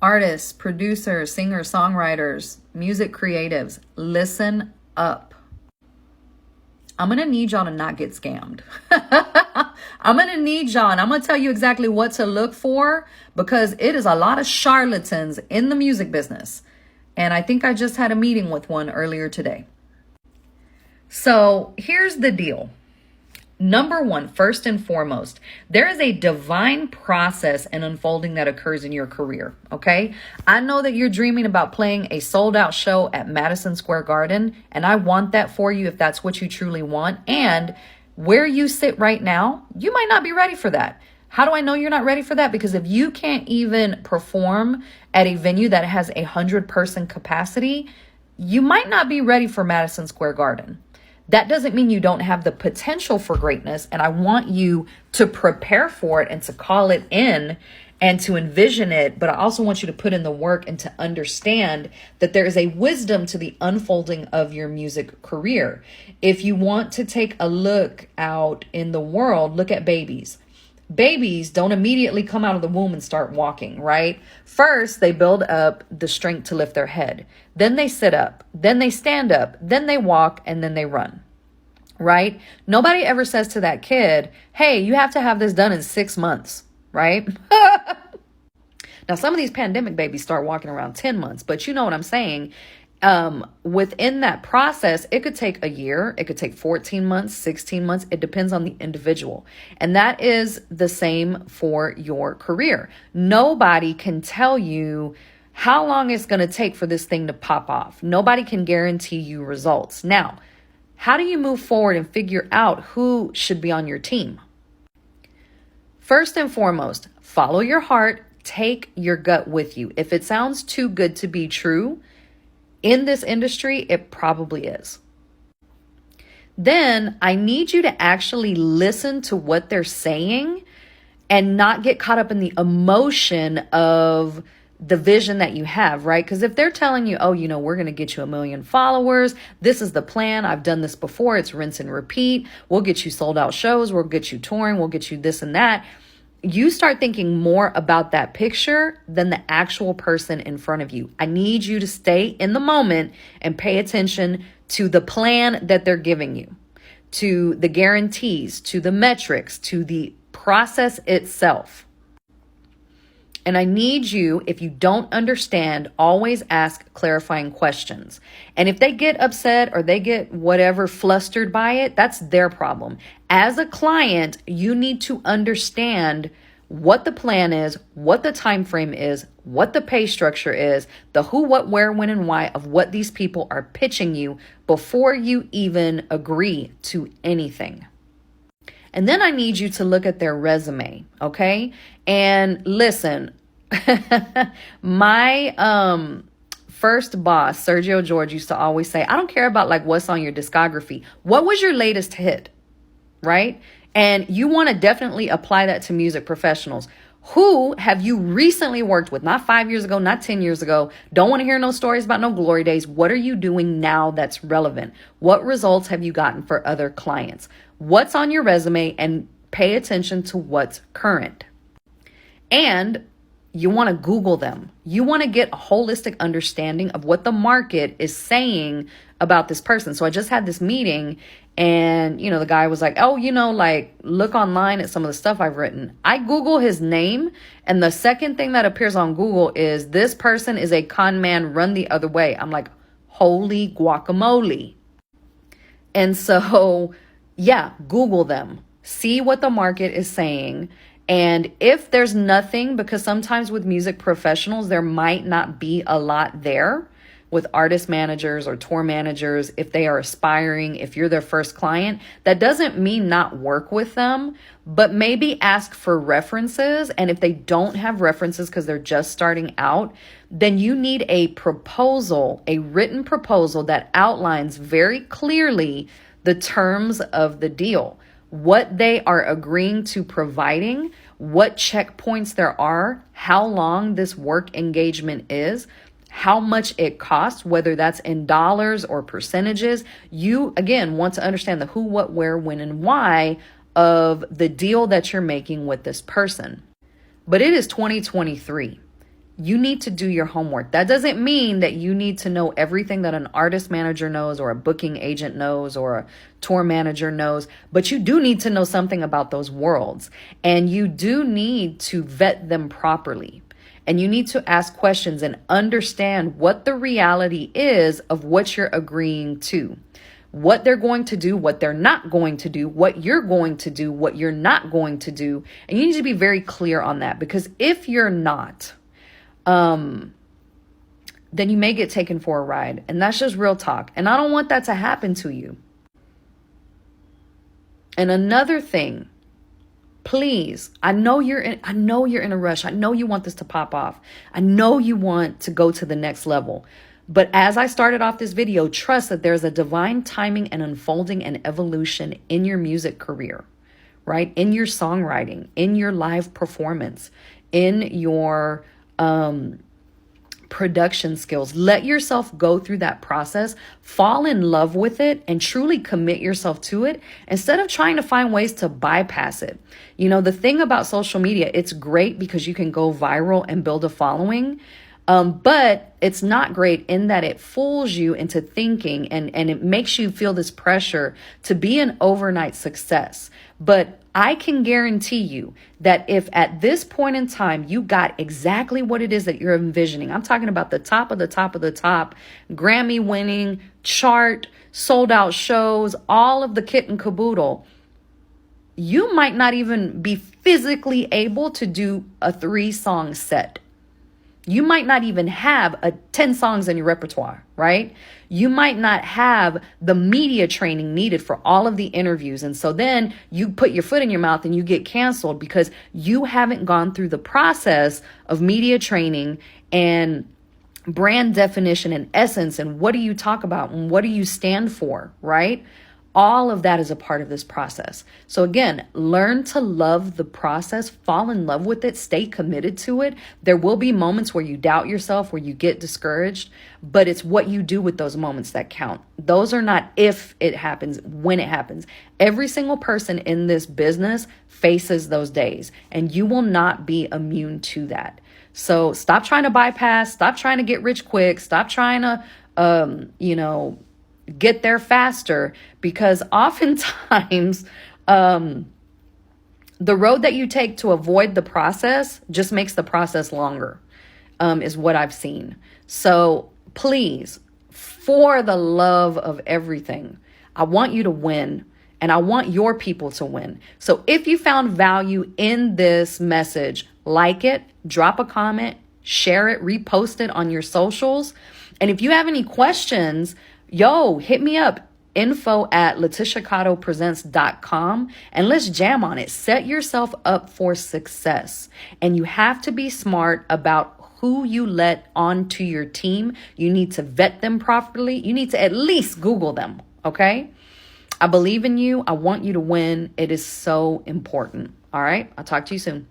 Artists, producers, singers, songwriters, music creatives, listen up. I'm going to need y'all to not get scammed. I'm going to need y'all, and I'm going to tell you exactly what to look for, because it is a lot of charlatans in the music business. And I think I just had a meeting with one earlier today. So here's the deal. Number one, first and foremost, there is a divine process and unfolding that occurs in your career, okay? I know that you're dreaming about playing a sold out show at Madison Square Garden, and I want that for you if that's what you truly want. And where you sit right now, you might not be ready for that. How do I know you're not ready for that? Because if you can't even perform at a venue that has 100-person capacity, you might not be ready for Madison Square Garden. That doesn't mean you don't have the potential for greatness. And I want you to prepare for it and to call it in and to envision it. But I also want you to put in the work and to understand that there is a wisdom to the unfolding of your music career. If you want to take a look out in the world, look at babies. Babies don't immediately come out of the womb and start walking, right? First, they build up the strength to lift their head. Then they sit up. Then they stand up. Then they walk, and then they run, right? Nobody ever says to that kid, hey, you have to have this done in 6 months, right? Now, some of these pandemic babies start walking around 10 months, but you know what I'm saying? Within that process, it could take a year, it could take 14 months, 16 months. It depends on the individual. And that is the same for your career. Nobody can tell you how long it's going to take for this thing to pop off. Nobody can guarantee you results. Now, how do you move forward and figure out who should be on your team? First and foremost, follow your heart, take your gut with you. If it sounds too good to be true, in this industry, it probably is. Then I need you to actually listen to what they're saying and not get caught up in the emotion of the vision that you have, right? Because if they're telling you, oh, we're going to get you 1 million followers. This is the plan. I've done this before. It's rinse and repeat. We'll get you sold out shows. We'll get you touring. We'll get you this and that. You start thinking more about that picture than the actual person in front of you. I need you to stay in the moment and pay attention to the plan that they're giving you, to the guarantees, to the metrics, to the process itself. And I need you, if you don't understand, always ask clarifying questions. And if they get upset or they get whatever flustered by it, that's their problem. As a client, you need to understand what the plan is, what the time frame is, what the pay structure is, the who, what, where, when, and why of what these people are pitching you before you even agree to anything. And then I need you to look at their resume, okay? And listen, my first boss, Sergio George, used to always say, I don't care about like what's on your discography. What was your latest hit, right? And you want to definitely apply that to music professionals. Who have you recently worked with? Not 5 years ago, not 10 years ago. Don't want to hear no stories about no glory days. What are you doing now that's relevant? What results have you gotten for other clients? What's on your resume? And pay attention to what's current. And you want to Google them. You want to get a holistic understanding of what the market is saying about this person. So I just had this meeting and, the guy was like, oh, like look online at some of the stuff I've written. I Google his name. And the second thing that appears on Google is this person is a con man, run the other way. I'm like, holy guacamole. And so, yeah, Google them. See what the market is saying. And if there's nothing, because sometimes with music professionals, there might not be a lot there with artist managers or tour managers. If they are aspiring, if you're their first client, that doesn't mean not work with them, but maybe ask for references. And if they don't have references because they're just starting out, then you need a proposal, a written proposal that outlines very clearly the terms of the deal, what they are agreeing to providing, what checkpoints there are, how long this work engagement is, how much it costs, whether that's in dollars or percentages. You, again, want to understand the who, what, where, when, and why of the deal that you're making with this person. But it is 2023. you need to do your homework. That doesn't mean that you need to know everything that an artist manager knows or a booking agent knows or a tour manager knows, but you do need to know something about those worlds, and you do need to vet them properly. And you need to ask questions and understand what the reality is of what you're agreeing to, what they're going to do, what they're not going to do, what you're going to do, what you're not going to do. And you need to be very clear on that, because if you're not, then you may get taken for a ride. And that's just real talk. And I don't want that to happen to you. And another thing, please, I know you're in a rush. I know you want this to pop off. I know you want to go to the next level. But as I started off this video, trust that there's a divine timing and unfolding and evolution in your music career, right? In your songwriting, in your live performance, in your production skills. Let yourself go through that process, fall in love with it, and truly commit yourself to it instead of trying to find ways to bypass it. You know, the thing about social media, it's great because you can go viral and build a following. But it's not great in that it fools you into thinking and it makes you feel this pressure to be an overnight success. But I can guarantee you that if at this point in time you got exactly what it is that you're envisioning, I'm talking about the top of the top of the top, Grammy winning, chart, sold out shows, all of the kit and caboodle, you might not even be physically able to do a 3-song set. You might not even have 10 songs in your repertoire, right? You might not have the media training needed for all of the interviews. And so then you put your foot in your mouth and you get canceled because you haven't gone through the process of media training and brand definition and essence. And what do you talk about? And what do you stand for, right? All of that is a part of this process. So again, learn to love the process, fall in love with it, stay committed to it. There will be moments where you doubt yourself, where you get discouraged, but it's what you do with those moments that count. Those are not if it happens, when it happens. Every single person in this business faces those days, and you will not be immune to that. So stop trying to bypass, stop trying to get rich quick, stop trying to, get there faster, because oftentimes the road that you take to avoid the process just makes the process longer, is what I've seen. So please, for the love of everything, I want you to win, and I want your people to win. So if you found value in this message, like it, drop a comment, share it, repost it on your socials. And if you have any questions, hit me up, info@letitiacottopresents.com, and let's jam on it. Set yourself up for success. And you have to be smart about who you let onto your team. You need to vet them properly. You need to at least Google them, okay? I believe in you. I want you to win. It is so important. All right, I'll talk to you soon.